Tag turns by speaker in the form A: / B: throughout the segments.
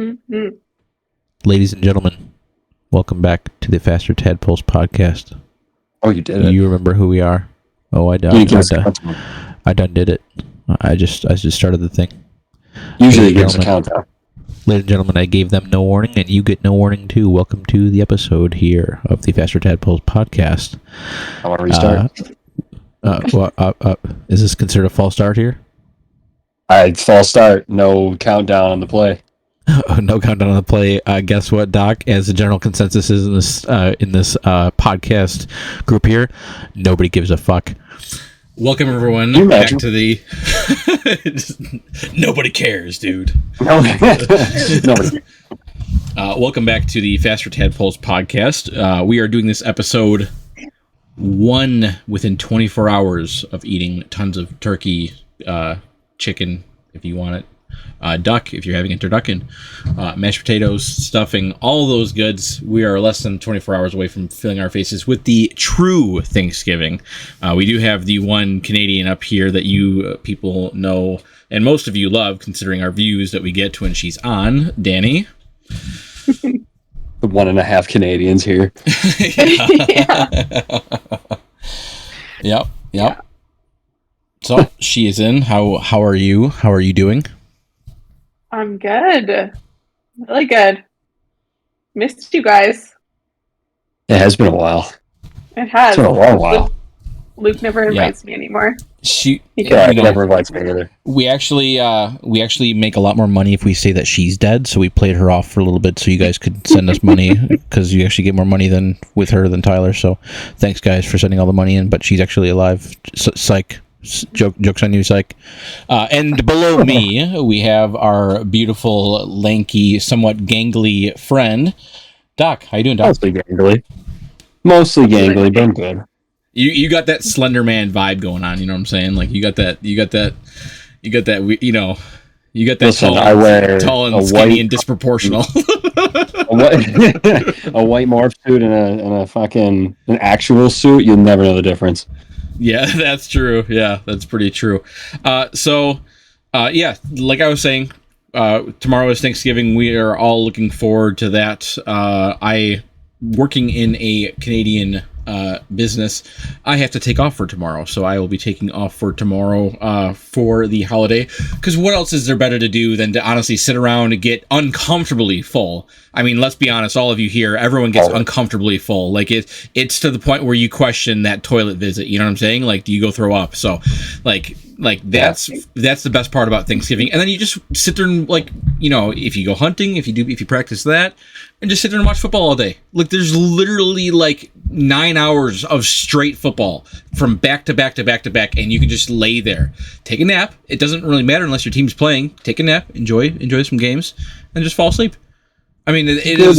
A: Mm-hmm.
B: Ladies and gentlemen, welcome back to the Faster Tadpoles podcast.
C: Oh, you did it.
B: You remember who we are? Oh, I done did it. I just started the thing.
C: Usually it gives a countdown.
B: Ladies and gentlemen, I gave them no warning, and you get no warning too. Welcome to the episode here of the Faster Tadpoles podcast.
C: I want to restart.
B: Is this considered a false start here?
C: False start. No countdown on the play.
B: No countdown on the play. Guess what, Doc? As the general consensus is in this podcast group here, nobody gives a fuck. Welcome everyone back to the. Nobody cares, dude.
C: Nobody.
B: Welcome back to the Faster Tadpoles podcast. We are doing this episode 1 within 24 hours of eating tons of turkey, chicken, if you want it. Duck, if you're having a turducken, mashed potatoes, stuffing, all those goods. We are less than 24 hours away from filling our faces with the true Thanksgiving. We do have the one Canadian up here that you people know, and most of you love, considering our views that we get when she's on. Danny.
C: The 1.5 Canadians here.
B: Yep. Yeah. So she is in. How are you? How are you doing?
A: I'm good. Really good. Missed you guys.
C: It has been a while.
A: It has.
C: It's been a long while.
A: Luke never invites me anymore.
C: He never invites me either.
B: We actually make a lot more money if we say that she's dead. So we played her off for a little bit, so you guys could send us money because you actually get more money than with her than Tyler. So thanks, guys, for sending all the money in. But she's actually alive. Psych. Jokes on you, psych. And below me, we have our beautiful, lanky, somewhat gangly friend, Doc. How you doing, Doc?
C: Mostly gangly, but I'm good.
B: You got that Slender Man vibe going on. You know what I'm saying? Like you got that. You got that.
C: Listen,
B: tall and skinny and disproportional.
C: A white morph suit and a fucking an actual suit. You'll never know the difference.
B: Yeah, that's true. Yeah, that's pretty true. So, like I was saying, tomorrow is Thanksgiving. We are all looking forward to that. Working in a Canadian business, I have to take off for tomorrow. So I will be taking off for tomorrow for the holiday. Because what else is there better to do than to honestly sit around and get uncomfortably full? I mean, let's be honest, all of you here, everyone gets uncomfortably full. Like it's to the point where you question that toilet visit. You know what I'm saying? Like, do you go throw up? So, like that's the best part about Thanksgiving. And then you just sit there and if you go hunting, if you practice that, and just sit there and watch football all day. Like there's literally 9 hours of straight football from back to back to back to back, and you can just lay there, take a nap. It doesn't really matter unless your team's playing. Take a nap, enjoy some games, and just fall asleep. I mean, it's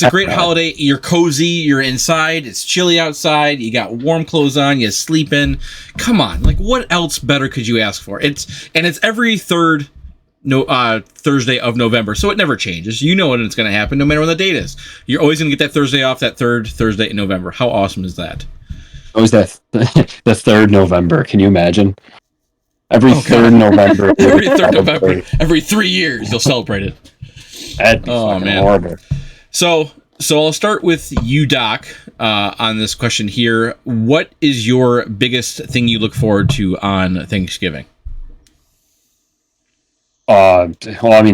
B: a great holiday. You're cozy, you're inside, it's chilly outside, you got warm clothes on, you sleep in. Come on, what else better could you ask for? It's every third Thursday of November, so it never changes. You know when it's going to happen, no matter when the date is. You're always going to get that Thursday off, that third Thursday in November. How awesome is that?
C: Always that the 3rd November. Can you imagine? Every 3rd November.
B: Every 3rd November. Every 3 years, you'll celebrate it.
C: That'd be horrible.
B: So I'll start with you, Doc, on this question here. What is your biggest thing you look forward to on Thanksgiving?
C: You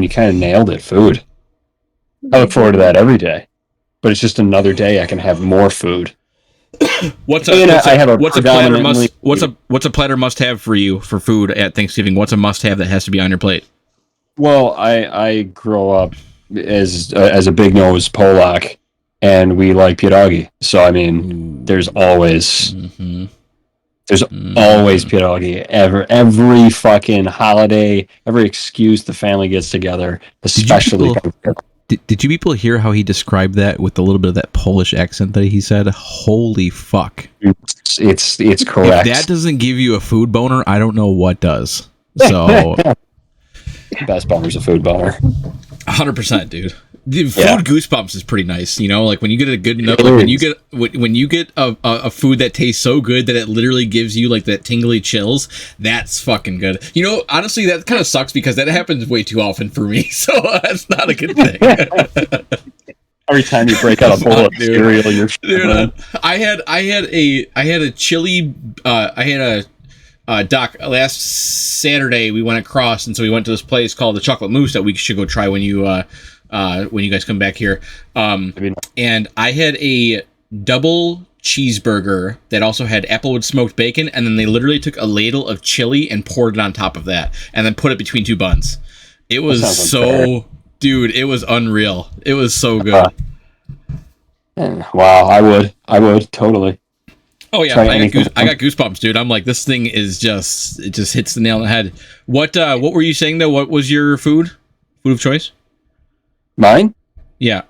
C: kind of nailed it. Food. I look forward to that every day, but it's just another day I can have more food.
B: What's a platter must have for you for food at Thanksgiving? What's a must have that has to be on your plate?
C: Well, I grew up as a big nose Polak, and we like pierogi. So I mean, there's always pierogi. Every fucking holiday, every excuse the family gets together, especially.
B: Did you people hear how he described that with a little bit of that Polish accent that he said? Holy fuck!
C: It's correct.
B: If that doesn't give you a food boner, I don't know what does. So.
C: Best boner's a food boner.
B: 100%, dude. The food goosebumps is pretty nice, you know. Like when you get a good, like when you get a food that tastes so good that it literally gives you like that tingly chills. That's fucking good. You know, honestly, that kind of sucks because that happens way too often for me. So that's not a good thing.
C: Every time you break out a bowl of cereal, you're
B: I had a chili. I had a Doc, last Saturday we went across, and so we went to this place called the Chocolate Moose that we should go try when you guys come back here. And I had a double cheeseburger that also had applewood smoked bacon, and then they literally took a ladle of chili and poured it on top of that, and then put it between two buns. It was so, dude, it was unreal. It was so good.
C: Wow, I would totally.
B: Oh yeah, I got goosebumps, dude. I'm like, this thing is it just hits the nail on the head. What were you saying though? What was your food of choice?
C: Mine?
B: Yeah.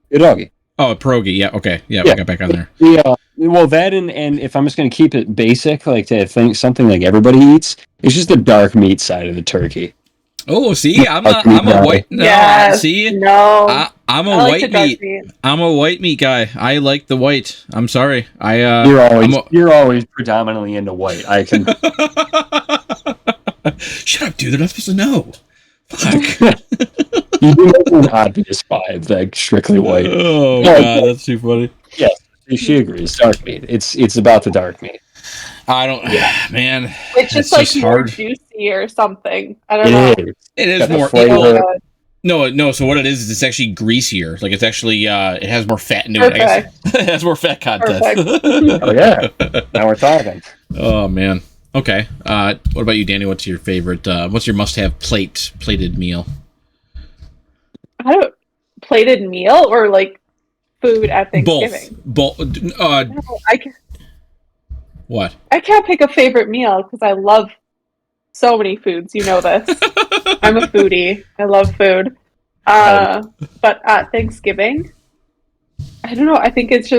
C: Pierogi.
B: Oh, a pierogi. Yeah. Okay. Yeah, we got back on there.
C: Yeah. Well, that and if I'm just gonna keep it basic, like to think something like everybody eats, it's just the dark meat side of the turkey.
B: Oh, see, I'm a white. No,
A: yes,
B: see,
A: no,
B: I'm a white meat. I'm a white meat guy. I like the white. I'm sorry.
C: You're always predominantly into white. I can.
B: Shut up, dude. They're not supposed to know. Fuck.
C: You do make an obvious vibe, like strictly white.
B: Oh god, that's too funny.
C: Yeah, she agrees. Dark meat. It's about the dark meat.
B: I don't. Yeah, man.
A: It's just like more hard. Juicy or something. I don't know.
B: It is more flavor. No. So what it is it's actually greasier. Like it's actually it has more fat into it. I guess. It has more fat content.
C: Oh yeah. Now we're talking.
B: Oh man. Okay. What about you, Danny? What's your favorite? What's your must-have plated meal?
A: I don't plated meal or like food at Thanksgiving.
B: Both.
A: No,
B: What?
A: I can't pick a favorite meal because I love so many foods. You know this. I'm a foodie. I love food. But at Thanksgiving, I don't know. I think it's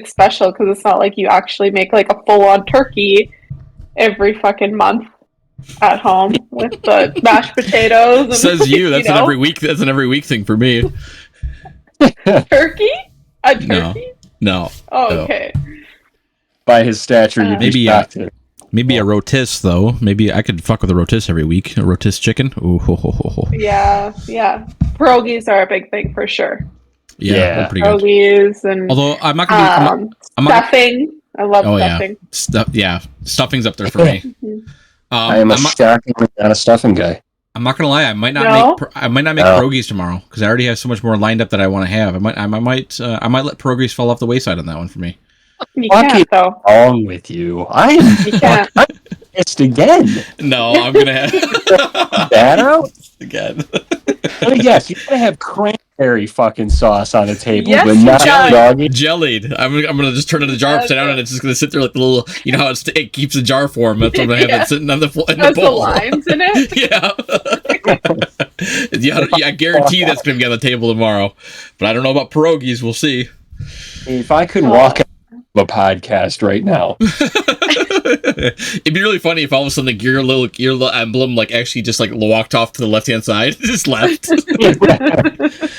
A: special because it's not like you actually make like a full-on turkey every fucking month at home with the mashed potatoes. And,
B: says you. That's an every week. That's an every week thing for me.
A: Turkey? A turkey?
B: No.
A: Oh,
B: no.
A: Okay.
C: By his stature, you'd be shocked.
B: Maybe a rotis, though. Maybe I could fuck with a rotis every week. A rotis chicken. Ooh, ho, ho, ho, ho.
A: Yeah. Pierogies are a big thing for sure.
B: Yeah. They're pretty
A: pierogies
B: good.
A: And
B: although I'm not gonna be
A: stuffing. I love stuffing.
B: Stuffing's up there for me.
C: I am a shockingly not a stuffing guy.
B: I'm not gonna lie. I might not make pierogies tomorrow because I already have so much more lined up that I want to have. I might let pierogies fall off the wayside on that one for me.
A: You can't, though.
C: What's wrong with you? I'm pissed again.
B: No, I'm gonna have
C: that out
B: again.
C: Yes, you gotta have cranberry fucking sauce on the table,
A: yes,
C: but not
B: jellied. I'm gonna just turn it in the jar upside down, and it's just gonna sit there like the little, you know how it keeps the jar form. That's what I'm gonna have that sitting on the bowl.
A: The lines in it.
B: Yeah, I guarantee that's gonna be on the table tomorrow. But I don't know about pierogies. We'll see.
C: If I could walk out of a podcast right now.
B: It'd be really funny if all of a sudden your little emblem like actually just like walked off to the left hand side, just left.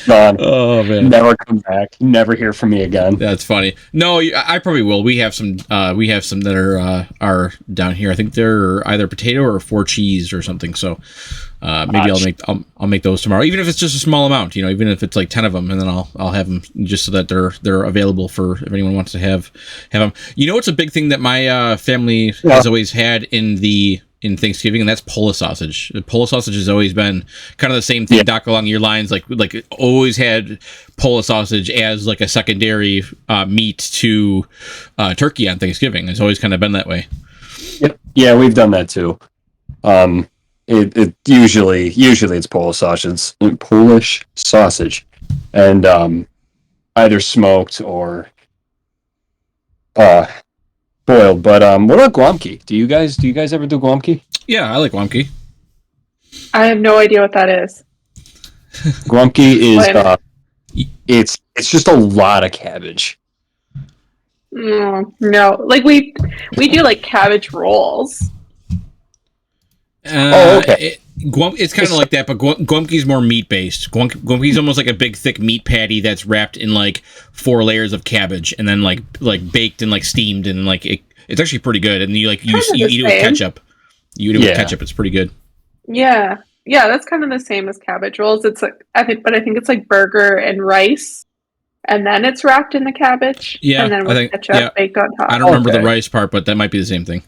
C: Gone.
B: Oh man,
C: never come back. Never hear from me again.
B: That's funny. No, I probably will. We have some that are down here. I think they're either potato or 4 cheese or something. So maybe I'll make those tomorrow, even if it's just a small amount. You know, even if it's like 10 of them, and then I'll have them just so that they're available for if anyone wants to have them. You know, it's a big thing that my family has always had in Thanksgiving, and that's Polish sausage. Polish sausage has always been kind of the same thing, Doc, along your lines. Like always had Polish sausage as like a secondary meat to turkey on Thanksgiving. It's always kind of been that way.
C: Yep. Yeah, we've done that too. It usually it's Polish sausage, and either smoked or boiled. But what about guamki? Do you guys ever do guamki?
B: Yeah, I like guamki.
A: I have no idea what that is.
C: Guamki is it's just a lot of cabbage.
A: No, like we do like cabbage rolls.
C: Okay.
B: It's kind of like that, but Guamki's more meat based. Guamki's almost like a big thick meat patty that's wrapped in like 4 layers of cabbage and then like baked and like steamed and like it's actually pretty good. And you eat it with ketchup. You eat it with ketchup. It's pretty good.
A: Yeah, that's kind of the same as cabbage rolls. It's like I think it's like burger and rice, and then it's wrapped in the cabbage.
B: Yeah,
A: and then with ketchup baked on top.
B: I don't remember the rice part, but that might be the same thing.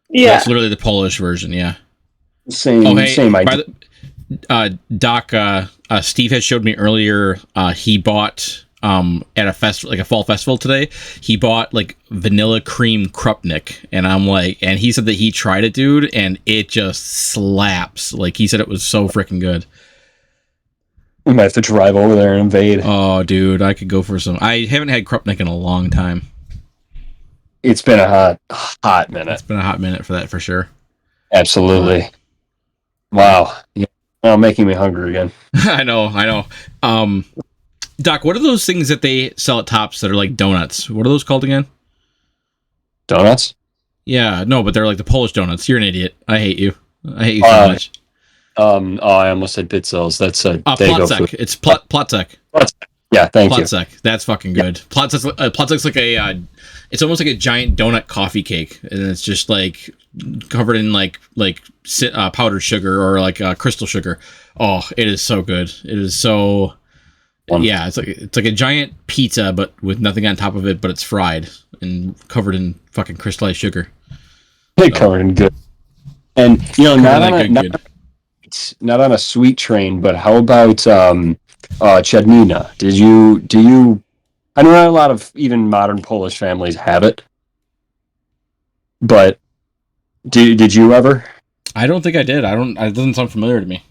A: Yeah,
B: that's literally the Polish version. Yeah.
C: Same idea.
B: Doc, Steve had showed me earlier. He bought at a festival, like a fall festival today. He bought like vanilla cream Krupnik, and I'm like, and he said that he tried it, dude, and it just slaps. Like he said, it was so freaking good.
C: We might have to drive over there and invade.
B: Oh, dude, I could go for some. I haven't had Krupnik in a long time.
C: It's been a hot minute.
B: It's been a hot minute for that, for sure.
C: Absolutely. Wow. Yeah. Now making me hungry again.
B: I know. Doc, what are those things that they sell at Tops that are like donuts? What are those called again?
C: Donuts?
B: Yeah, no, but they're like the Polish donuts. You're an idiot. I hate you. I hate you so much.
C: I almost said Bitzels. That's a
B: Plotzek. It's Plotzek.
C: Yeah, thank you.
B: Plotzek. That's fucking good. Plotzek's like it's almost like a giant donut coffee cake, and it's just like covered in like powdered sugar or like crystal sugar. Oh, it is so good. It is so. Yeah, it's like a giant pizza, but with nothing on top of it, but it's fried and covered in fucking crystallized sugar.
C: Covered in good. And not on a sweet train, but how about Chednina? Do you? I know not a lot of even modern Polish families have it, but did you ever?
B: I don't think I did. It doesn't sound familiar to me.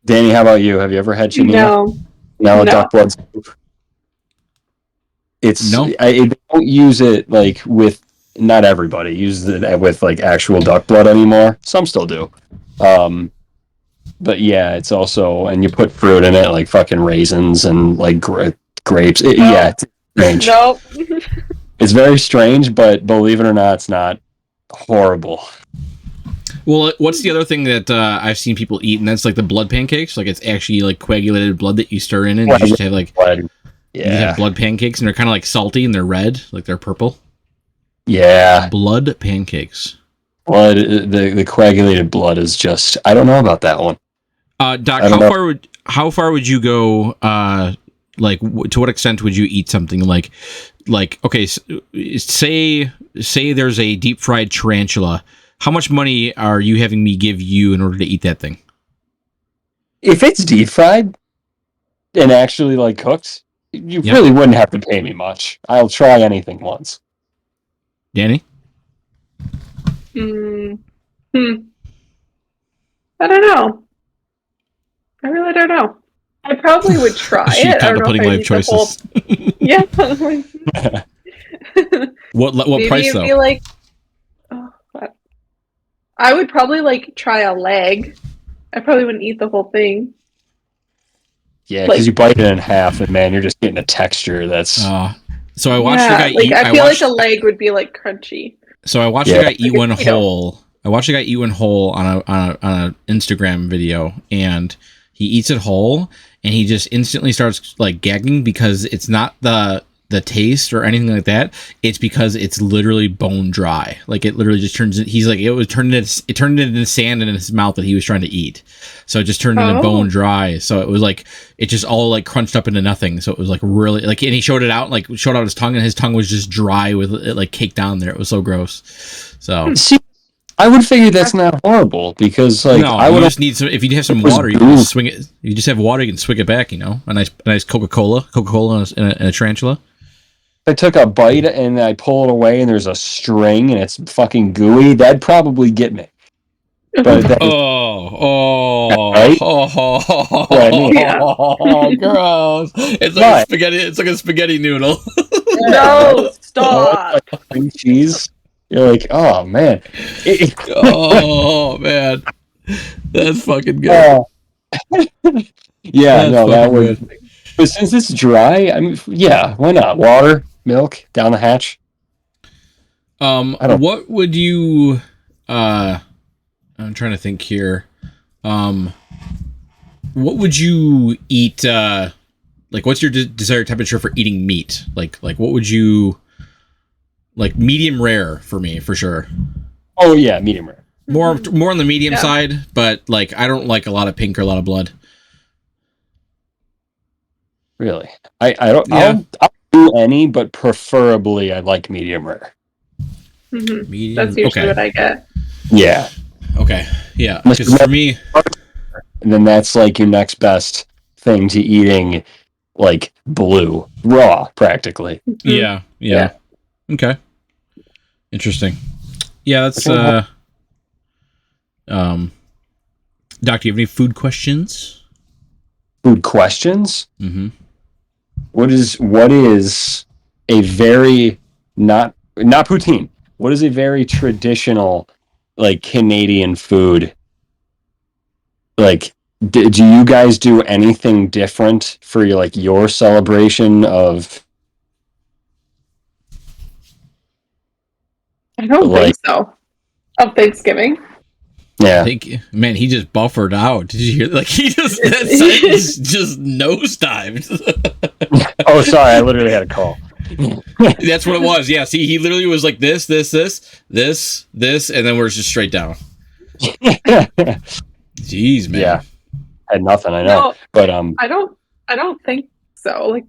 C: Danny, how about you? Have you ever had Chednina? No. Duck blood soup. It's I don't use it like with. Not everybody uses it with like actual duck blood anymore. Some still do. But yeah, it's also, and you put fruit in it, like fucking raisins and like grapes. Yeah, it's strange.
A: Nope.
C: It's very strange, but believe it or not, it's not horrible.
B: Well, what's the other thing that I've seen people eat, and that's like the blood pancakes. Like it's actually like coagulated blood that you stir in, and you just have like
C: blood.
B: Yeah, you have blood pancakes, and they're kind of like salty, and they're red, like they're purple.
C: Yeah,
B: blood pancakes.
C: Blood, the coagulated blood is just. I don't know about that one.
B: Doc, how far would you go? Like, to what extent would you eat something like okay, say there's a deep fried tarantula. How much money are you having me give you in order to eat that thing?
C: If it's deep fried and actually like cooked, you really wouldn't have to pay me much. I'll try anything once.
B: Danny?
A: I don't know. I really don't know. I probably would try
B: She's
A: it.
B: contemplating life choices.
A: Yeah.
B: What
A: Maybe
B: price
A: it'd
B: though?
A: Be like, I would probably like try a leg. I probably wouldn't eat the whole thing.
C: Yeah, because you bite it in half, and man, you're just getting a texture that's.
B: So I watched the guy eat.
A: I feel like a leg would be like crunchy.
B: So I watched the guy eat one whole. I watched the guy eat one whole on a Instagram video, and he eats it whole, and he just instantly starts like gagging because it's not the taste or anything like that. It's because it's literally bone dry. Like it literally just turns. He's like it turned into sand in his mouth that he was trying to eat. So it just turned into bone dry. So it was like it just all like crunched up into nothing. So it was like really like, and he showed it out, like showed out his tongue, and his tongue was just dry with it like caked down there. It was so gross. So
C: see, I would figure that's not horrible because like
B: I would just need some. If you have some water, you can just swing it. You just have water, you can swing it back. You know, a nice Coca-Cola in a tarantula.
C: If I took a bite and I pull it away and there's a string and it's fucking gooey, that'd probably get me. But
B: right? Gross! It's like a spaghetti. It's like a spaghetti noodle.
A: No, stop.
C: Cream cheese. You're like, oh man.
B: Oh man, that's fucking good.
C: Yeah, no, that would. But since it's dry, I mean, yeah, why not? Water, milk, down the hatch.
B: What would you? I'm trying to think here. What would you eat? Like, what's your desired temperature for eating meat? Like what would you like? Medium rare for me, for sure.
C: Oh yeah, medium rare.
B: More on the medium side, but like I don't like a lot of pink or a lot of blood.
C: Really, I don't.
B: Yeah.
C: I'll do any, but preferably I like medium rare.
A: Mm-hmm.
B: Medium.
A: That's usually what I get.
C: Yeah.
B: Okay. Yeah. Because for me,
C: and then that's like your next best thing to eating, like blue raw, practically.
B: Yeah. Okay. Interesting. Yeah, that's Doc, do you have any food questions?
C: Food questions?
B: Mm-hmm.
C: What is a very not poutine? What is a very traditional, like, Canadian food? Like, do you guys do anything different for your celebration of?
A: I don't think so. Of Thanksgiving.
C: Yeah.
B: Man, he just buffered out. Did you hear? Like, that sentence just nosedived.
C: Oh, sorry, I literally had a call.
B: That's what it was. Yeah, see, he literally was like this, and then we're just straight down. Jeez, man.
C: Yeah, had nothing. I know,
A: No,
C: but
A: I don't think so. Like,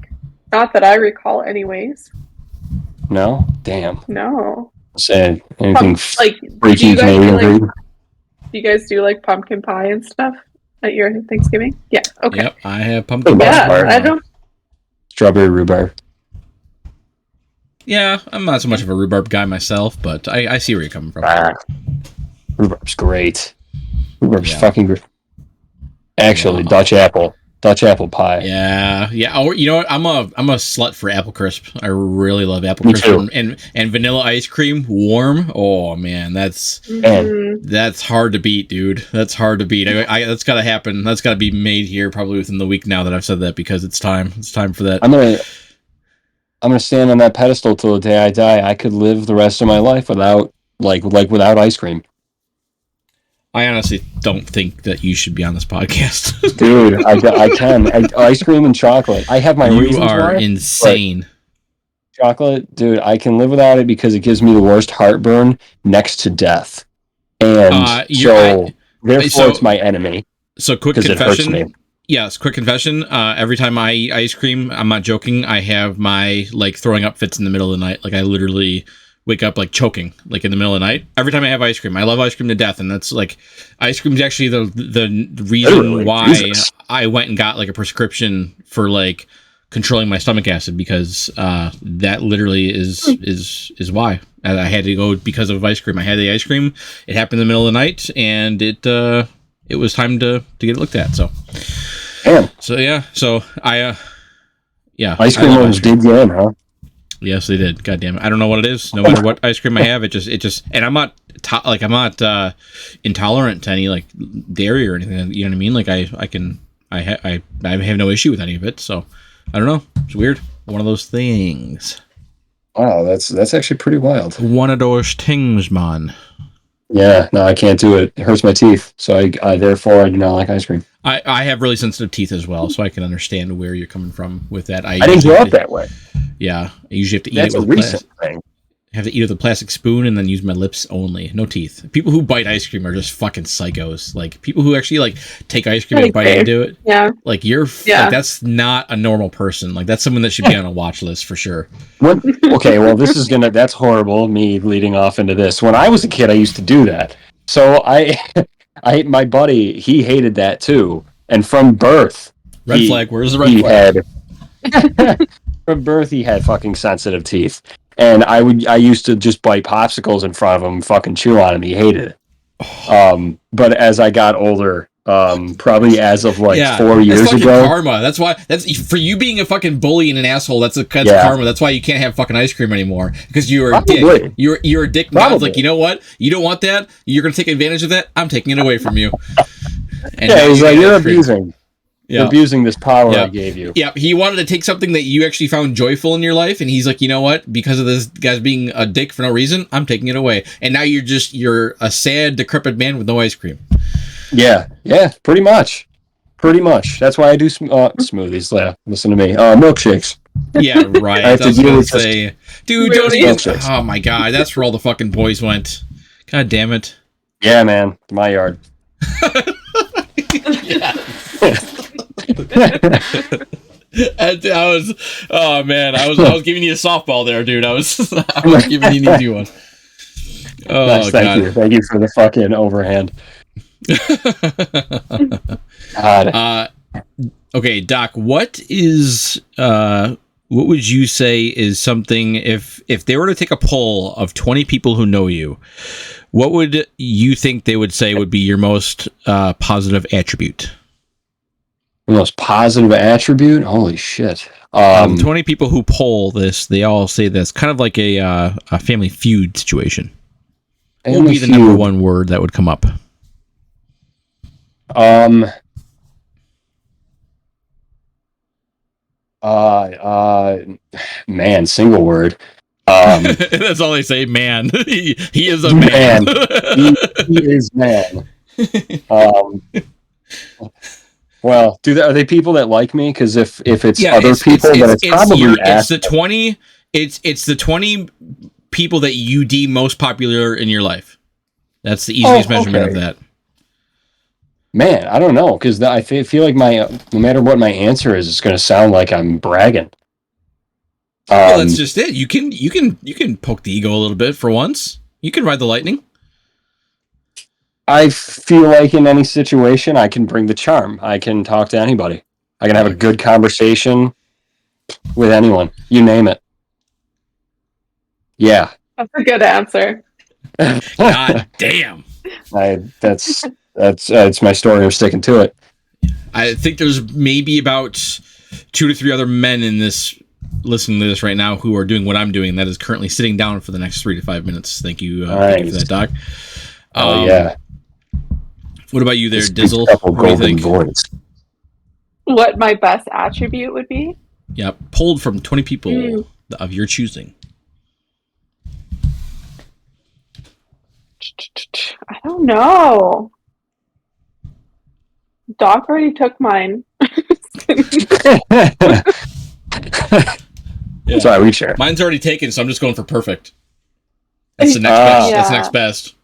A: not that I recall, anyways.
C: no, damn.
A: No.
C: Said anything
A: like
C: freaky Canadian food?
A: Do you guys do like pumpkin pie and stuff at your Thanksgiving? Yeah. Okay.
B: Yep, I have pumpkin
A: pie. Yeah,
B: pie.
A: I don't.
C: Strawberry rhubarb.
B: Yeah, I'm not so much of a rhubarb guy myself, but I see where you're coming from.
C: Rhubarb's great. Rhubarb's fucking great. Actually, Dutch apple pie.
B: Yeah. Or you know what? I'm a slut for apple crisp. I really love apple crisp and vanilla ice cream warm. Oh man, that's hard to beat, dude. That's hard to beat. That's got to happen. That's got to be made here probably within the week now that I've said that, because it's time. It's time for that.
C: I'm gonna stand on that pedestal till the day I die. I could live the rest of my life without without ice cream.
B: I honestly don't think that you should be on this podcast.
C: Dude, I can. Ice cream and chocolate. I have my reasons why.
B: You are insane.
C: Chocolate, dude, I can live without it because it gives me the worst heartburn next to death. And therefore it's my enemy.
B: So quick confession. Yes, quick confession. Every time I eat ice cream, I'm not joking, I have my throwing up fits in the middle of the night. Like, I literally wake up choking in the middle of the night every time I have ice cream. I love ice cream to death, and that's ice cream is actually the reason why I went and got a prescription for controlling my stomach acid, because that literally is why I had to go, because of ice cream. I had the ice cream. It happened in the middle of the night, and it was time to get it looked at. So,
C: damn.
B: So yeah. So
C: Ice cream ones did you in, huh?
B: Yes, they did. God damn it! I don't know what it is. No matter what ice cream I have, it just. And I'm not I'm not intolerant to any dairy or anything. You know what I mean? I have no issue with any of it. So I don't know. It's weird. One of those things.
C: Wow, that's actually pretty wild.
B: One of those things, man.
C: Yeah, no, I can't do it. It hurts my teeth, so I therefore I do not like ice cream.
B: I have really sensitive teeth as well, so I can understand where you're coming from with that. I
C: didn't grow up that way.
B: Yeah, I usually have to eat
C: That's
B: it with
C: a recent thing.
B: I have to eat it with a plastic spoon and then use my lips only. No teeth. People who bite ice cream are just fucking psychos. People who actually take ice cream and bite into it.
A: Yeah.
B: That's not a normal person. That's someone that should be on a watch list for sure.
C: Okay, well, that's horrible, me leading off into this. When I was a kid, I used to do that. So my buddy, he hated that too. And from birth,
B: red flag. Where's the red flag?
C: From birth, he had fucking sensitive teeth. And I used to just bite popsicles in front of him, fucking chew on him. He hated it. But as I got older, probably as of 4 years ago,
B: karma. That's why. That's for you being a fucking bully and an asshole. That's karma. That's why you can't have fucking ice cream anymore, because you're a dick. You're a dick. Like, you know what? You don't want that. You're gonna take advantage of that. I'm taking it away from you.
C: And he's you're abusing. You're abusing this power I gave you.
B: Yeah, he wanted to take something that you actually found joyful in your life, and he's like, you know what? Because of this guy's being a dick for no reason, I'm taking it away. And now you're a sad, decrepit man with no ice cream.
C: Yeah, pretty much. Pretty much. That's why I do smoothies. Listen to me. Milkshakes.
B: Yeah, right.
C: I have to
B: was
C: deal
B: gonna
C: with
B: say, dude, don't
A: Smoothies.
B: even.
C: Milkshakes.
B: Oh my god, that's where all the fucking boys went. God damn it.
C: Yeah, man. My yard.
B: I was, oh man, I was giving you a softball there, dude. I was giving you an easy one. Oh,
C: Nice, thank you for the fucking overhand. God.
B: Okay, Doc, what would you say is something, if they were to take a poll of 20 people who know you, what would you think they would say would be your most positive attribute?
C: The most positive attribute? Holy shit.
B: 20 people who poll this, they all say this, kind of like a Family Feud situation. What would be the number one word that would come up?
C: Man, single word.
B: That's all they say, man. He is a man.
C: He is man. Well, are they people that like me? Because if it's other people, then it's probably
B: it's the 20. It's the 20 people that you deem most popular in your life. That's the easiest measurement of that.
C: Man, I don't know, because I feel like no matter what my answer is, it's going to sound like I'm bragging.
B: Well, that's just it. You can poke the ego a little bit for once. You can ride the lightning.
C: I feel like in any situation, I can bring the charm. I can talk to anybody. I can have a good conversation with anyone. You name it. Yeah.
A: That's a good answer.
B: God damn.
C: That's my story. I'm sticking to it.
B: I think there's maybe about 2 to 3 other men in this listening to this right now who are doing what I'm doing. That is currently sitting down for the next 3 to 5 minutes. Thank you, thank you for that, Doc.
C: Yeah.
B: What about you there, Dizzle? What do you think?
C: Voice.
A: What my best attribute would be?
B: Yeah, pulled from 20 people of your choosing.
A: I don't know. Doc already took mine.
B: Yeah.
C: Sorry, we share.
B: Mine's already taken, so I'm just going for perfect. That's the next best.
A: Yeah.
B: That's the next best.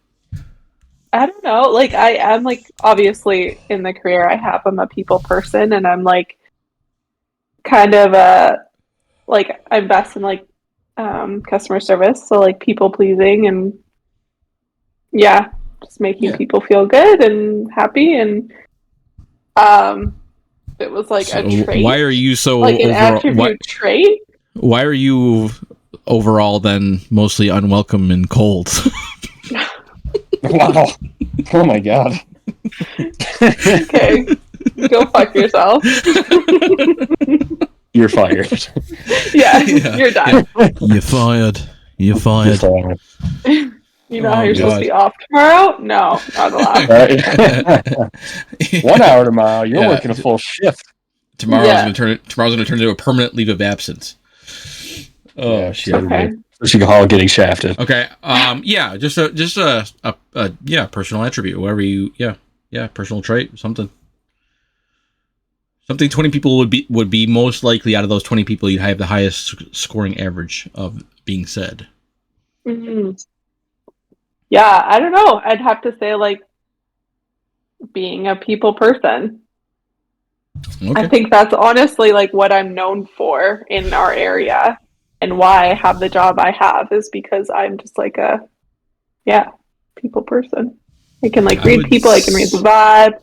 A: I don't know. Like, I am, like, obviously in the career I have, I'm a people person, and I'm like kind of I'm best in like customer service, so like people pleasing and just making people feel good and happy, and it was like a trait.
B: Why are you so
A: like an attribute trait?
B: Why are you overall then mostly unwelcome and cold?
C: Wow. Oh my god.
A: Okay. Go fuck yourself.
C: You're fired.
A: Yeah, you're done.
B: You're fired. You're fired.
A: You know how you're supposed to be off tomorrow? No, not allowed.
C: 1 hour tomorrow. You're working a full shift.
B: Tomorrow's gonna turn into a permanent leave of absence. Oh shit.
A: Okay.
C: Hall getting shafted.
B: Okay. Just a personal attribute. Whatever you. Yeah. Personal trait. Something 20 people would be most likely out of those 20 people you'd have the highest scoring average of being said.
A: Mm-hmm. Yeah, I don't know. I'd have to say like being a people person. Okay. I think that's honestly like what I'm known for in our area, and why I have the job I have is because I'm just like a people person. I can like read people, I can read the vibe.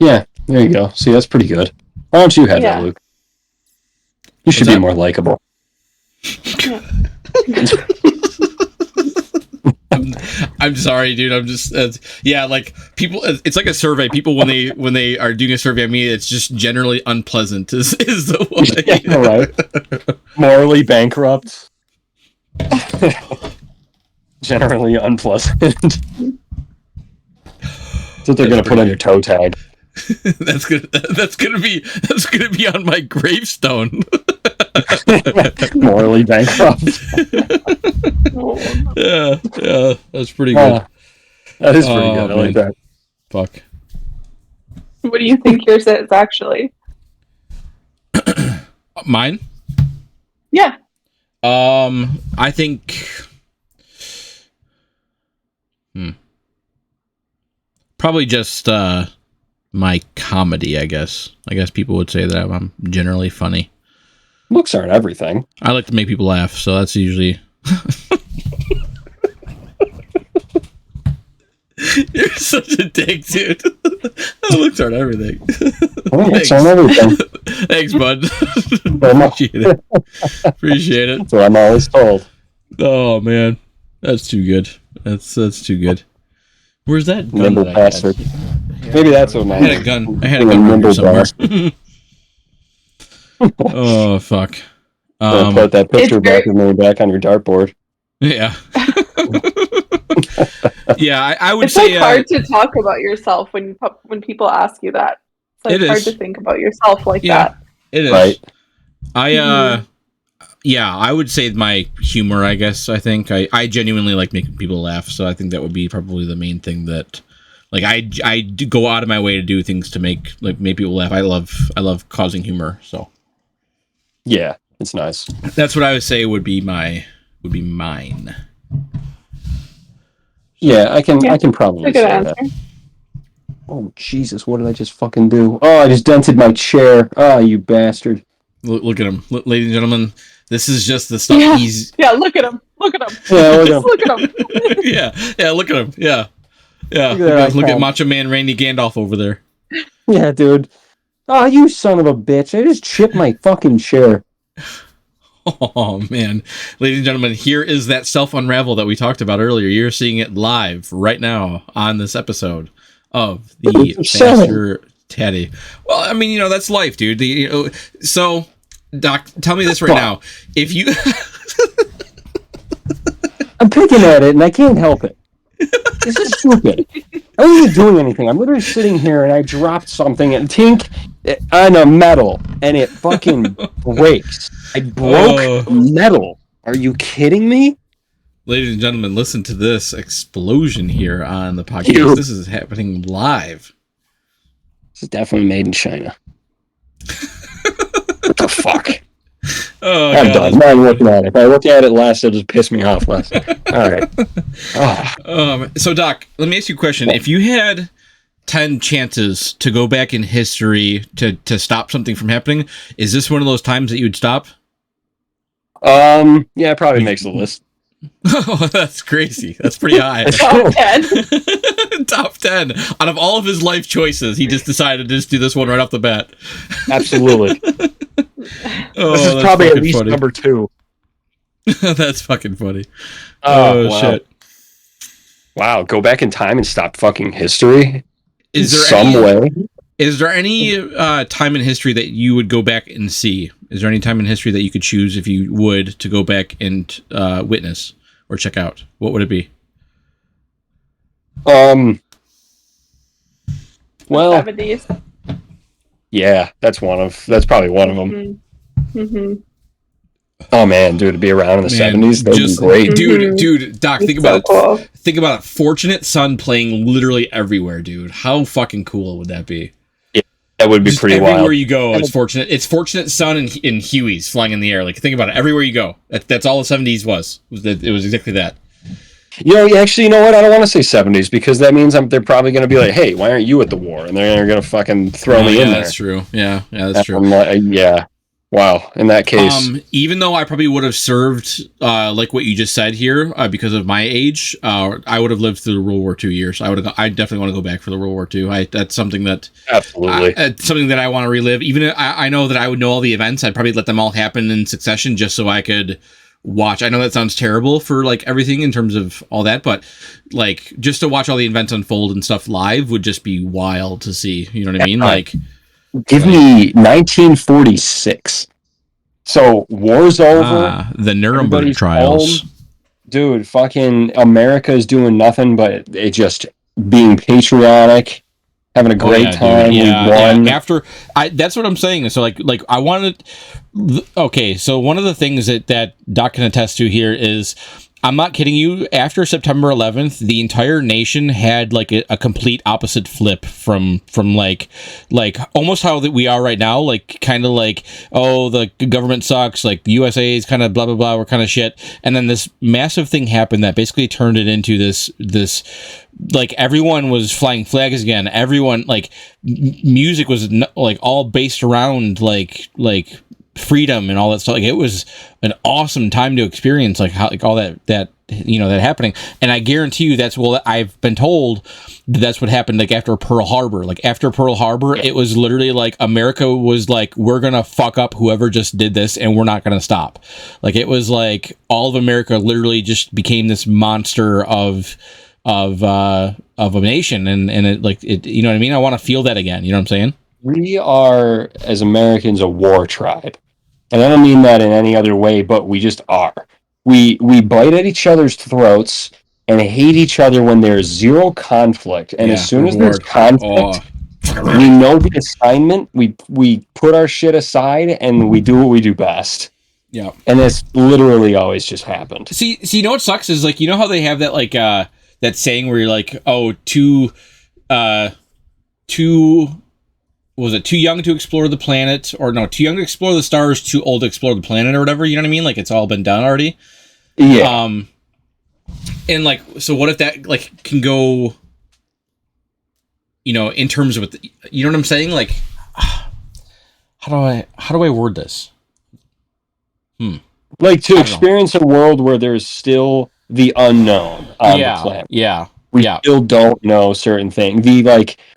C: Yeah, there you go. See, that's pretty good. Why don't you have that, Luke? You should be more likable.
B: I'm sorry, dude. I'm just like people. It's like a survey. People when they are doing a survey of me, it's just generally unpleasant. Is the way.
C: Yeah, right. Morally bankrupt. Generally unpleasant. That's what they're gonna put on your toe tag.
B: That's gonna be on my gravestone.
C: Morally bankrupt.
B: Yeah, that's pretty good.
C: That is pretty good. I like that.
B: Fuck.
A: What do you think yours is, actually?
B: Mine?
A: Yeah.
B: I think... Probably just, my comedy, I guess. I guess people would say that I'm generally funny.
C: Looks aren't everything.
B: I like to make people laugh, so that's usually... You're such a dick, dude. Looks aren't everything.
C: Looks aren't everything.
B: Thanks, bud. Appreciate it. Appreciate it.
C: That's what I'm always told.
B: Oh, man. That's too good. That's too good. Where's that gun
C: Nimble
B: that I had?
C: bastard. Maybe that's what
B: I had a gun. I had a gun around here somewhere. Oh, fuck.
C: Put that picture back on your dartboard.
B: Yeah. Yeah, I would
A: it's
B: say...
A: It's hard to talk about yourself when people ask you that. It's hard to think about yourself like that.
B: It is.
C: Right.
B: Yeah, I would say my humor, I guess, I think. I genuinely like making people laugh, so I think that would be probably the main thing that... Like, I do go out of my way to do things to make people laugh. I love causing humor, so...
C: Yeah, it's nice.
B: That's what I would say would be mine.
C: Yeah, I can probably say that. Oh, Jesus, what did I just fucking do? Oh, I just dented my chair. Oh, you bastard.
B: Look at him. Ladies and gentlemen, this is just the stuff he's...
A: Yeah, look at him. Look at him.
C: Yeah,
A: look at him.
B: Yeah, look at him. Yeah. Look at Macho Man Randy Gandalf over there.
C: Yeah, dude. Oh, you son of a bitch. I just chipped my fucking chair.
B: Oh, man. Ladies and gentlemen, here is that self-unravel that we talked about earlier. You're seeing it live right now on this episode of the Faster Teddy. Well, I mean, that's life, dude. So, Doc, tell me this right now. If you...
C: I'm picking at it, and I can't help it. This is stupid. I wasn't even doing anything. I'm literally sitting here, and I dropped something and tink on a metal, and it fucking breaks. I broke metal. Are you kidding me?
B: Ladies and gentlemen, listen to this explosion here on the podcast. This is happening live.
C: This is definitely made in China. What the fuck?
B: Oh,
C: I'm done. I'm looking at it. If I look at it less, it'll just piss me off less. All right.
B: So, Doc, let me ask you a question. If you had 10 chances to go back in history to stop something from happening, is this one of those times that you would stop?
C: Yeah, it probably makes the list.
B: Oh, that's crazy. That's pretty high.
A: Top 10.
B: Top 10. Out of all of his life choices, he just decided to just do this one right off the bat.
C: Absolutely. This is probably at least funny. Number 2.
B: That's fucking funny.
C: Oh, wow. Shit. Wow, go back in time and stop fucking history? Is there any
B: time in history that you would go back and see? Is there any time in history that you could choose if you would to go back and witness or check out? What would it be?
C: Well,
A: 70s.
C: Yeah, that's probably one of them.
A: Mm-hmm.
C: Oh man, dude, to be around in the 70s, that'd be great.
B: Dude, Doc, think about it. Think about it. Fortunate Son playing literally everywhere, dude. How fucking cool would that be?
C: Yeah, that would be pretty wild.
B: Everywhere you go, it's Fortunate Son and Huey's flying in the air. Like, think about it. Everywhere you go, that's all the 70s was. It was exactly that.
C: You know what? I don't want to say 70s because that means they're probably going to be like, "Hey, why aren't you at the war?" And they're going to fucking throw me in there.
B: That's true. Yeah, that's true.
C: Yeah. Wow. In that case,
B: even though I probably would have served, like what you just said here, because of my age, I would have lived through the World War II years. I definitely want to go back for the World War II. That's something that
C: absolutely,
B: something that I want to relive. Even I know that I would know all the events. I'd probably let them all happen in succession just so I could watch. I know that sounds terrible for like everything in terms of all that, but like just to watch all the events unfold and stuff live would just be wild to see. You know what I mean? Like.
C: Give me 1946. So war's over.
B: The Nuremberg trials.
C: Home. Dude, fucking America is doing nothing but it just being patriotic, having a great time.
B: Yeah,
C: we won.
B: Yeah. That's what I'm saying. So like I wanted. Okay, so one of the things that Doc can attest to here is I'm not kidding you. After September 11th, the entire nation had like a complete opposite flip from like almost how that we are right now. Like kind of like, oh, the government sucks. Like the USA is kind of blah blah blah. We're kind of shit. And then this massive thing happened that basically turned it into this like everyone was flying flags again. Everyone like music was like all based around like freedom and all that stuff. Like it was an awesome time to experience like how like all that that happening. And I guarantee you I've been told that's what happened like after Pearl Harbor. Like after Pearl Harbor, it was literally like America was like, we're gonna fuck up whoever just did this and we're not gonna stop. Like it was like all of America literally just became this monster of a nation, and it like it, you know what I mean? I want to feel that again. You know what I'm saying?
C: We are, as Americans, a war tribe. And I don't mean that in any other way, but we just are. We bite at each other's throats and hate each other when there's zero conflict. And as soon as there's conflict, we know the assignment. We put our shit aside and we do what we do best.
B: Yeah.
C: And it's literally always just happened.
B: See, you know what sucks is like, you know how they have that like that saying where you're like, oh, too was it too young to explore the planet, or no, too young to explore the stars, too old to explore the planet, or whatever, you know what I mean? Like it's all been done already.
C: Yeah.
B: And like, so what if that like can go, in terms of you know what I'm saying? Like, how do I word this?
C: Like to experience a world where there's still the unknown on the planet.
B: Yeah.
C: We still don't know certain things. The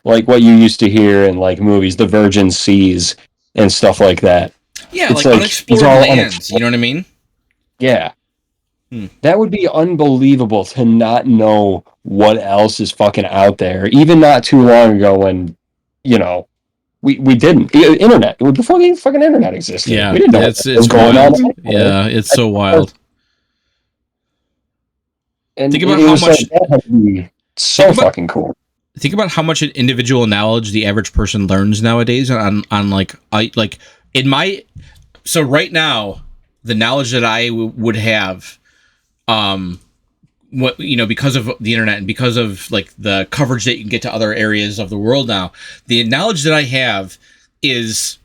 C: like what you used to hear in like movies, the virgin seas and stuff like that.
B: Yeah, it's like unexplored lands. You know what I mean?
C: Yeah. That would be unbelievable to not know what else is fucking out there. Even not too long ago when, we didn't. The internet, before the fucking internet existed.
B: Yeah,
C: we didn't know what was going on.
B: Yeah, it's so wild.
C: And think about how much that would be so fucking cool.
B: Think about how much individual knowledge the average person learns nowadays on like in my, so right now the knowledge that I would have because of the internet and because of like the coverage that you can get to other areas of the world now, the knowledge that I have is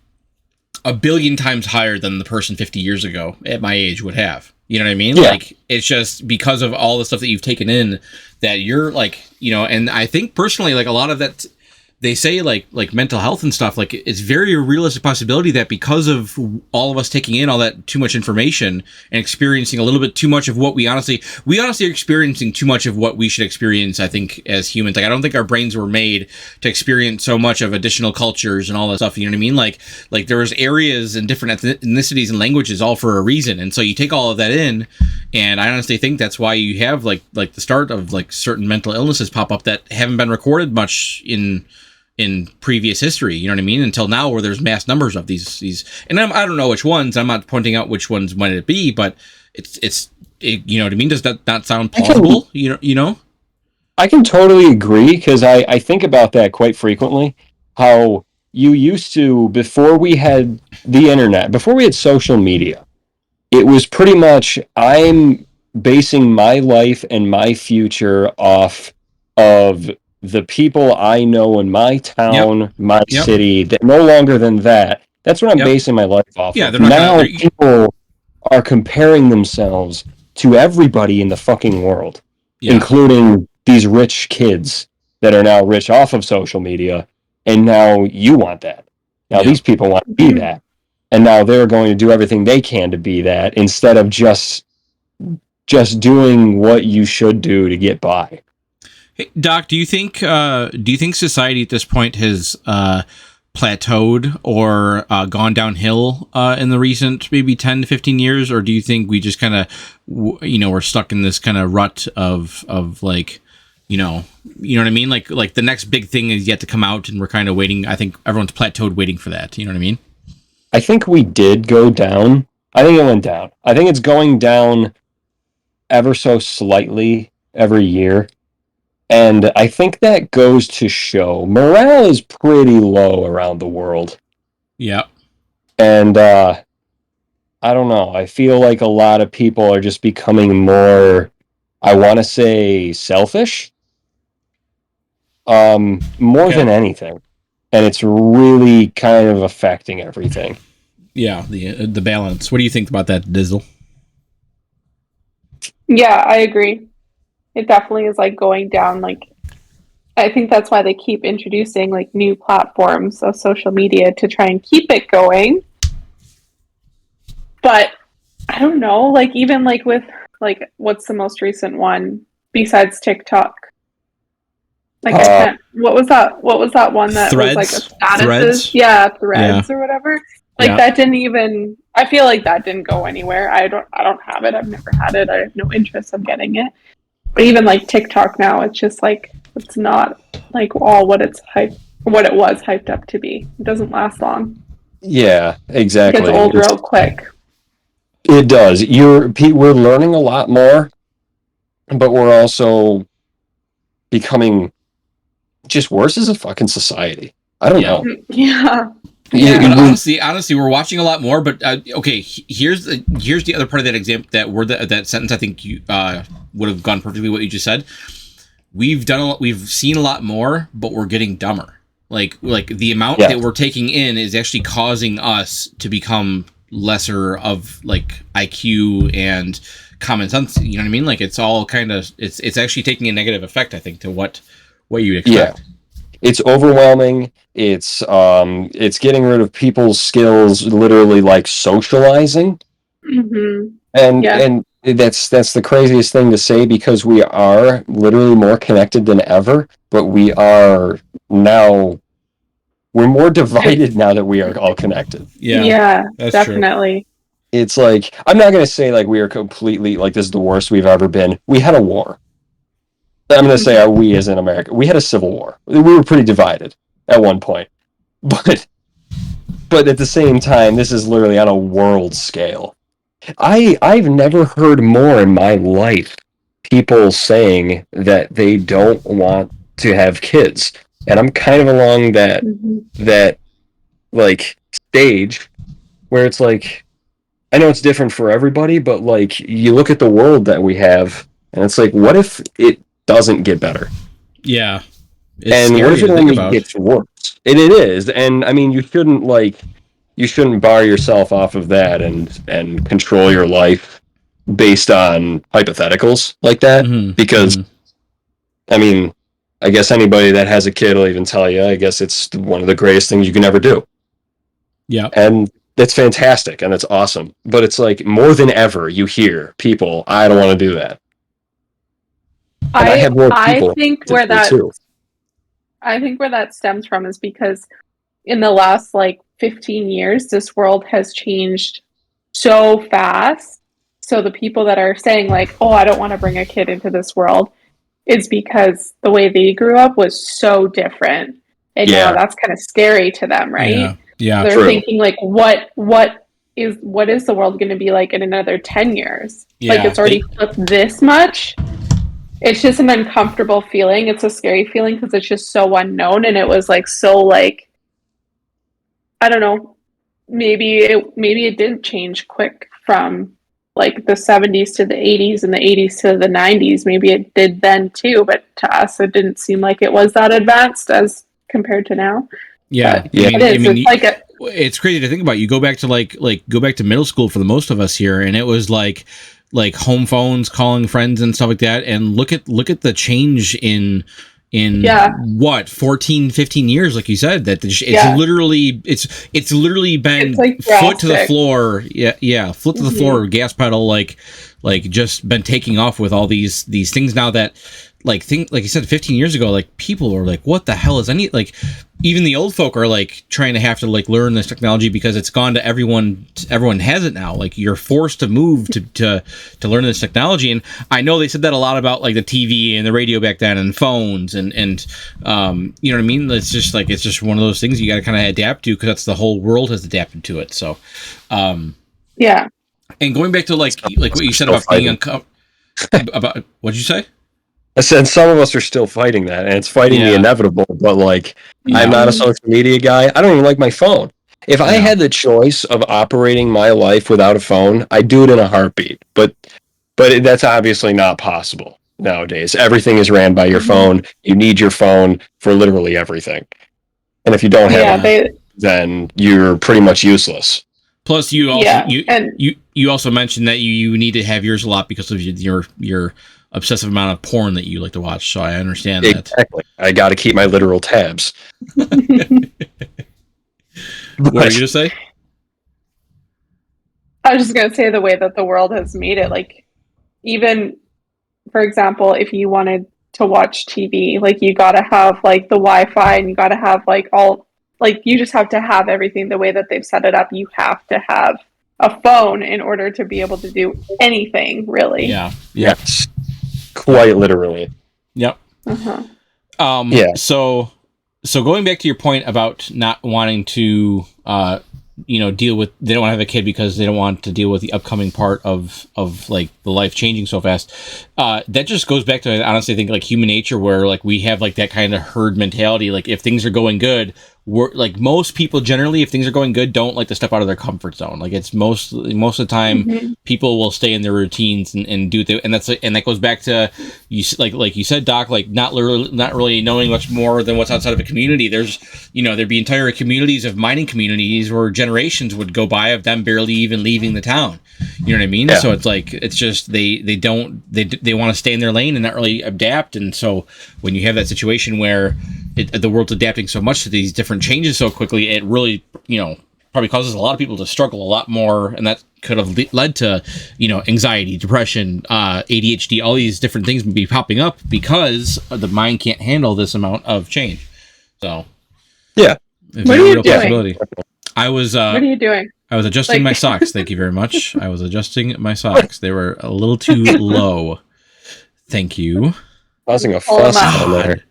B: a billion times higher than the person 50 years ago at my age would have. You know what I mean?
C: Yeah.
B: Like, it's just because of all the stuff that you've taken in that you're like, and I think personally, like a lot of that, they say like mental health and stuff, like it's very realistic possibility that because of all of us taking in all that too much information and experiencing a little bit too much of what we honestly are experiencing too much of what we should experience, I think, as humans. Like, I don't think our brains were made to experience so much of additional cultures and all that stuff. You know what I mean? Like there was areas and different ethnicities and languages all for a reason. And so you take all of that in, and I honestly think that's why you have like the start of like certain mental illnesses pop up that haven't been recorded much in previous history, you know what I mean? Until now, where there's mass numbers of these, and I don't know which ones. I'm not pointing out which ones might it be, but it's you know what I mean? Does that not sound plausible? You know?
C: I can totally agree, because I think about that quite frequently. How you used to, before we had the internet, before we had social media, it was pretty much, I'm basing my life and my future off of the people I know in my town, my city, that no longer than that. That's what I'm basing my life off of. Now people are comparing themselves to everybody in the fucking world, including these rich kids that are now rich off of social media, and now you want that. Now these people want to be that, and now they're going to do everything they can to be that, instead of just doing what you should do to get by.
B: Hey, Doc, do you think society at this point has plateaued or gone downhill in the recent maybe 10 to 15 years, or do you think we just kind of we're stuck in this kind of rut of like you know what I mean, like the next big thing is yet to come out and we're kind of waiting? I think everyone's plateaued waiting for that. You know what I mean?
C: I think we did go down. I think it went down. I think it's going down ever so slightly every year. And I think that goes to show morale is pretty low around the world.
B: Yeah.
C: And I I don't know. I feel like a lot of people are just becoming more, I want to say, selfish, more than anything, and it's really kind of affecting everything.
B: Yeah, the balance. What do you think about that, Dizzle?
A: Yeah, I agree. It definitely is like going down. Like, I think that's why they keep introducing like new platforms of social media to try and keep it going. But I don't know, like even like with like what's the most recent one besides TikTok? Like I can't. What was that? What was that one that was like a statuses?
B: Threads?
A: Yeah, Threads or whatever. Like that didn't even. I feel like that didn't go anywhere. I don't have it. I've never had it. I have no interest in getting it. But even like TikTok now, it's just like it's not like all what it's what it was hyped up to be. It doesn't last long.
C: Yeah, exactly.
A: It gets old real quick.
C: It does. We're learning a lot more, but we're also becoming just worse as a fucking society. I don't know.
A: Yeah.
B: Yeah, but honestly, we're watching a lot more. But okay, here's the other part of that example, that sentence. I think you would have gone perfectly what you just said. We've seen a lot more, but we're getting dumber. Like the amount that we're taking in is actually causing us to become lesser of like IQ and common sense. You know what I mean? Like it's all kind of it's actually taking a negative effect, I think, to what you'd expect.
C: Yeah. It's overwhelming. It's getting rid of people's skills, literally like socializing.
A: Mm-hmm.
C: And that's the craziest thing to say, because we are literally more connected than ever, but we're more divided now that we are all connected.
A: Yeah, definitely.
C: True. It's like, I'm not going to say like we are completely like this is the worst we've ever been. We had a war. I'm going to say we as in America. We had a civil war. We were pretty divided at one point. But at the same time, this is literally on a world scale. I've never heard more in my life people saying that they don't want to have kids. And I'm kind of along that like stage where it's like, I know it's different for everybody, but like you look at the world that we have and it's like, what if it doesn't get better?
B: Yeah.
C: And what if it only gets worse? And it is. And I mean, you shouldn't bar yourself off of that and control your life based on hypotheticals like that. Because I mean, I guess anybody that has a kid will even tell you, I guess it's one of the greatest things you can ever do.
B: Yeah.
C: And that's fantastic and it's awesome. But it's like more than ever you hear people, I don't want to do that. And I have more people.
A: I think where that stems from is because in the last like 15 years, this world has changed so fast. So the people that are saying like, oh, I don't want to bring a kid into this world, is because the way they grew up was so different. And now that's kind of scary to them, right?
B: Yeah.
A: They're thinking like, what is the world going to be like in another 10 years? Yeah, like it's already flipped this much. It's just an uncomfortable feeling. It's a scary feeling because it's just so unknown, and it was like so like, I don't know, maybe it didn't change quick from like the 70s to the 80s and the 80s to the 90s. Maybe it did then too, but to us it didn't seem like it was that advanced as compared to now.
B: Yeah,
A: but
B: it's crazy to think about. You go back to middle school for the most of us here, and it was like home phones, calling friends and stuff like that. And look at the change in 14, 15 years, like you said, that it's literally been like foot to the floor. Foot to the floor, gas pedal, like just been taking off with all these things now that like you said 15 years ago, like people are like, what the hell is even the old folk are like trying to have to like learn this technology because it's gone to everyone has it now. Like you're forced to move to learn this technology. And I know they said that a lot about like the TV and the radio back then and phones and you know what I mean? It's just one of those things you got to kind of adapt to because that's the whole world has adapted to it. So
A: yeah.
B: And going back to like what you said about being about what'd you say?
C: I said some of us are still fighting that, and it's fighting the inevitable. But like, I'm not a social media guy. I don't even like my phone. If I had the choice of operating my life without a phone, I'd do it in a heartbeat. But that's obviously not possible nowadays. Everything is ran by your phone. You need your phone for literally everything. And if you don't have it, then you're pretty much useless.
B: Plus, you also mentioned that you need to have yours a lot because of your obsessive amount of porn that you like to watch. So I understand that.
C: Exactly. I got to keep my literal tabs.
B: What were you going to say?
A: I was just going to say the way that the world has made it, like, even, for example, if you wanted to watch TV, like, you got to have, like, the Wi-Fi, and you got to have, like, all, like, you just have to have everything the way that they've set it up. You have to have a phone in order to be able to do anything, really.
B: Yeah.
C: Yes. Quite literally.
B: Yep.
A: Uh-huh.
B: So going back to your point about not wanting to, deal with, they don't want to have a kid because they don't want to deal with the upcoming part of like the life changing so fast. That just goes back to, I honestly think, like, human nature, where, like, we have, like, that kind of herd mentality. Like, if things are going good, we're, like, most people generally, if things are going good, don't like to step out of their comfort zone. Like, it's most of the time, people will stay in their routines and do it. And that goes back to, you, like you said, Doc, like, not really knowing much more than what's outside of a community. There's, there'd be entire communities of mining communities where generations would go by of them barely even leaving the town. You know what I mean? Yeah. So it's like, it's just, they want to stay in their lane and not really adapt. And so when you have that situation where the world's adapting so much to these different changes so quickly, it really, probably causes a lot of people to struggle a lot more. And that could have led to, anxiety, depression, ADHD, all these different things would be popping up because the mind can't handle this amount of change. So,
C: yeah.
A: What are you doing?
B: What
A: are you doing?
B: I was adjusting my socks. Thank you very much. I was adjusting my socks. They were a little too low. Thank you.
C: Causing a fuss on there.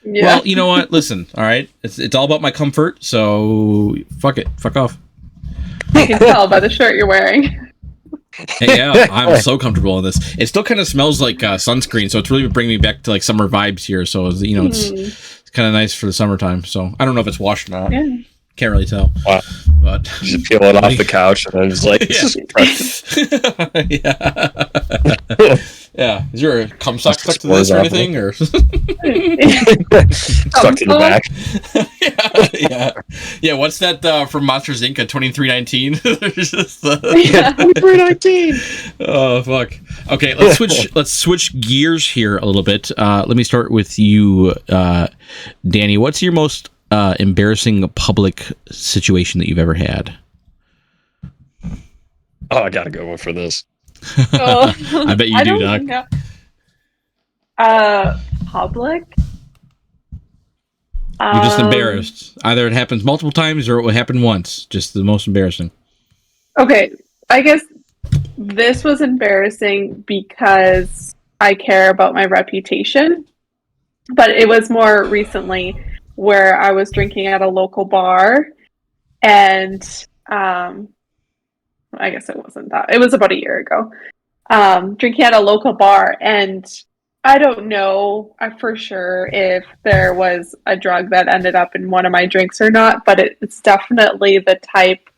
A: Yeah.
B: Well, you know what? Listen, all right. It's all about my comfort, so fuck it. Fuck off.
A: I can tell by the shirt you're wearing.
B: Hey, yeah, I'm so comfortable in this. It still kind of smells like sunscreen, so it's really bringing me back to, like, summer vibes here. So, it's kind of nice for the summertime. So I don't know if it's washed or not. Yeah. Can't really tell. Wow. But
C: you just peel it off the couch and then it's like, this is
B: yeah. Yeah. Is your cum sock stuck to this or anything? Or
C: stuck to the back?
B: Yeah. What's that from Monsters Inc. 2319?
C: Yeah, 2319.
B: Oh fuck. Okay, let's switch gears here a little bit. Let me start with you, Danny. What's your most embarrassing public situation that you've ever had?
C: Oh, I got a good one for this.
B: I bet you do, Doc.
A: Public?
B: You're just embarrassed. Either it happens multiple times or it will happen once. Just the most embarrassing.
A: Okay, I guess this was embarrassing because I care about my reputation. But it was more recently where I was drinking at a local bar, and I guess it wasn't that. It was about a year ago. Drinking at a local bar, and I don't know for sure if there was a drug that ended up in one of my drinks or not, but it's definitely the type,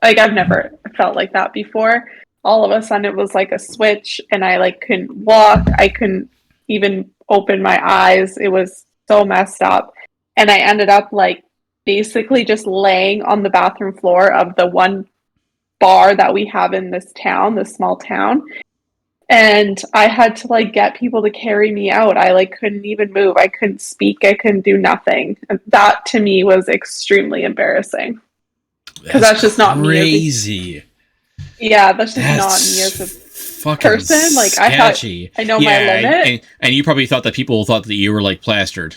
A: like, I've never felt like that before. All of a sudden it was like a switch, and I, like, couldn't walk. I couldn't even open my eyes. It was so messed up. And I ended up, like, basically just laying on the bathroom floor of the one bar that we have in this town, this small town. And I had to, like, get people to carry me out. I, like, couldn't even move. I couldn't speak. I couldn't do nothing. And that, to me, was extremely embarrassing. Because that's just not
B: crazy.
A: Yeah, that's just not me as a person. Like,
B: sketchy.
A: I know my limit.
B: And you probably thought that people thought that you were, like, plastered.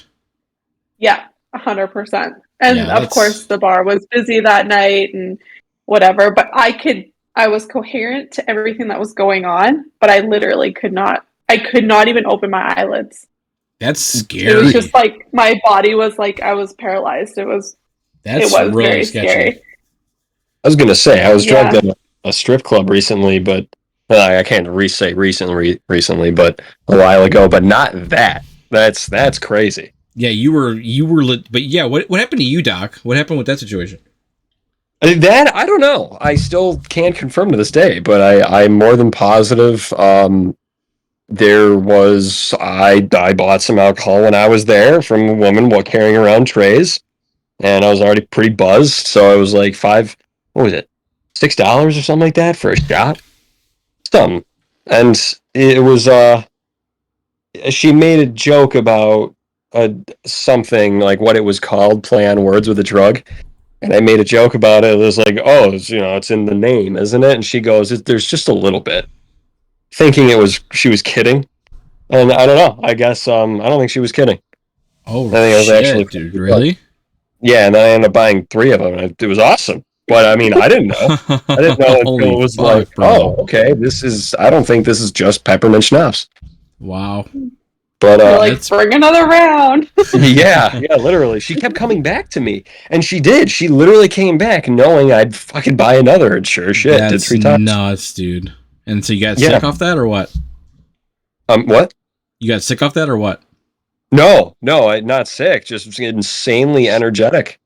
A: Yeah, 100%. And of course, the bar was busy that night and whatever. But I was coherent to everything that was going on, but I literally could not even open my eyelids.
B: That's scary.
A: It was just like, my body was like, I was paralyzed. It was really very sketchy. Scary.
C: I was going to say, I was drugged at a strip club recently, but I can't say recently, but a while ago, but not that. That's crazy.
B: Yeah, you were, but yeah, what happened to you, Doc? What happened with that situation?
C: That I don't know. I still can't confirm to this day, but I'm more than positive. I bought some alcohol when I was there from a woman while carrying around trays, and I was already pretty buzzed. So I was like what was it, $6 or something like that for a shot, something. And it was she made a joke about something like what it was called, play on words with a drug. And I made a joke about it. It was like, oh, it's in the name, isn't it? And she goes, there's just a little bit, thinking she was kidding. And I don't know. I guess I don't think she was kidding.
B: Oh,
C: I think it was actually
B: dude, really?
C: Yeah, and then I ended up buying 3 of them. And it was awesome. But I mean, I didn't know. I didn't know until it was like,
B: bro.
C: oh, okay, I don't think this is just peppermint schnapps.
B: Wow.
C: But
A: you're like, bring another round.
C: yeah, literally. She kept coming back to me, and she did. She literally came back knowing I'd fucking buy another, and sure as shit, did 3 times.
B: Nuts, dude. And so you got sick off that, or what?
C: What?
B: You got sick off that, or what?
C: No, not sick. Just insanely energetic.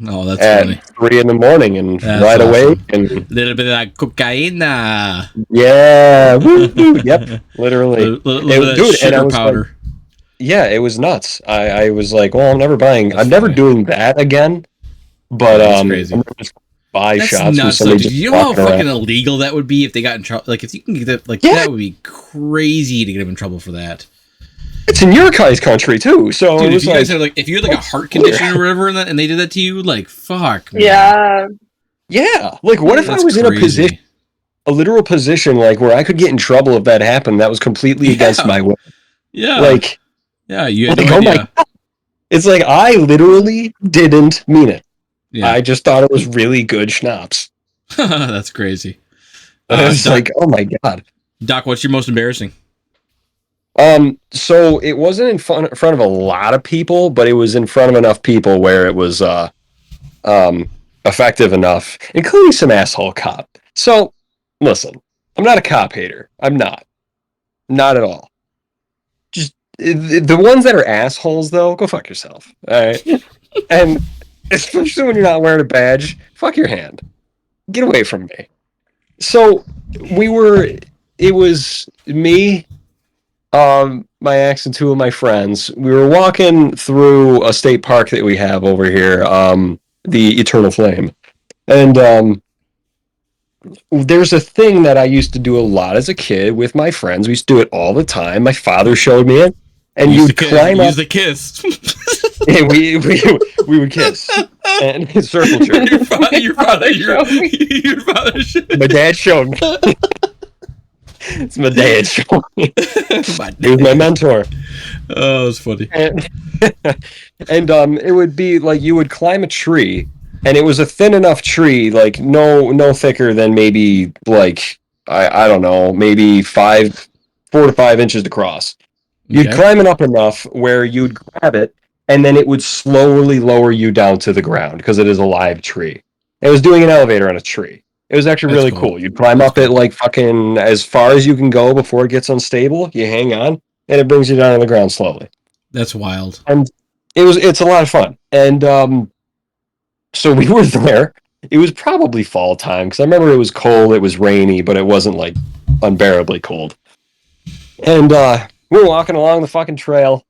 B: Oh, that's
C: at
B: funny.
C: 3 in the morning and
B: That's
C: right
B: awesome.
C: awake and
B: A little bit of that cocaine.
C: Yeah, woo, yep, literally.
B: Little of that sugar powder.
C: Yeah, it was nuts. I was like, well, I'm never doing that again. But
B: that's crazy.
C: I'm gonna just buy
B: that's
C: shots
B: nuts,
C: from somebody.
B: Do you know how fucking illegal that would be if they got in trouble? Like, if you can get that, like, that would be crazy to get them in trouble for that.
C: It's in your guys' country too, so
B: dude, if you guys had if you had like a heart condition or whatever, and they did that to you, like, fuck, man.
C: Yeah. Like, what if I was
B: crazy.
C: in a literal position, like where I could get in trouble if that happened? That was completely against my will.
B: Yeah.
C: Like,
B: you had no idea.
C: My God. It's like I literally didn't mean it.
B: Yeah.
C: I just thought it was really good schnapps.
B: That's crazy.
C: It's like, oh my God.
B: Doc, what's your most embarrassing?
C: So it wasn't in front of a lot of people, but it was in front of enough people where it was effective enough, including some asshole cop. So listen, I'm not a cop hater. I'm not at all. Just the ones that are assholes, though, go fuck yourself. All right, and especially when you're not wearing a badge, fuck your hand. Get away from me. So it was me, my ex and 2 of my friends. We were walking through a state park that we have over here, the Eternal Flame. And there's a thing that I used to do a lot as a kid with my friends. We used to do it all the time. My father showed me it. And you'd climb up.
B: Use the kiss.
C: Yeah, we would kiss. And circle jerk.
B: Your father showed me.
C: My dad showed me. It's my dad showing me. He was my mentor.
B: Oh, it's funny.
C: And it would be like you would climb a tree, and it was a thin enough tree, like no thicker than maybe like I don't know, maybe 4 to 5 inches across. You'd climb it up enough where you'd grab it, and then it would slowly lower you down to the ground because it is a live tree. It was doing an elevator on a tree. It was actually really cool. You'd climb up it like fucking as far as you can go before it gets unstable. You hang on, and it brings you down on the ground slowly.
B: That's wild.
C: And it's a lot of fun. And so we were there. It was probably fall time because I remember it was cold, it was rainy, but it wasn't like unbearably cold. And we were walking along the fucking trail,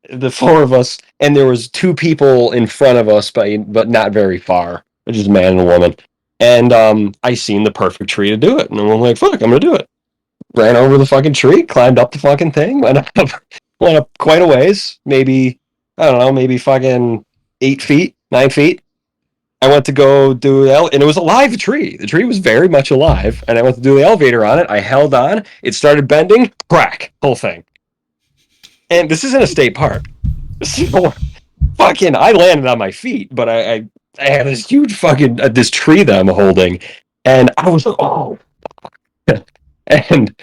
C: the 4 of us, and there was 2 people in front of us, but not very far, just a man and a woman. And I seen the perfect tree to do it, and I'm like, "Fuck, I'm gonna do it." Ran over the fucking tree, climbed up the fucking thing, went up quite a ways, maybe I don't know, maybe fucking 8 feet, 9 feet. I went to go do and it was a live tree. The tree was very much alive, and I went to do the elevator on it. I held on, it started bending, crack, whole thing. And this isn't a state park. So, fucking, I landed on my feet, but I had this huge fucking, this tree that I'm holding, and I was like, oh. And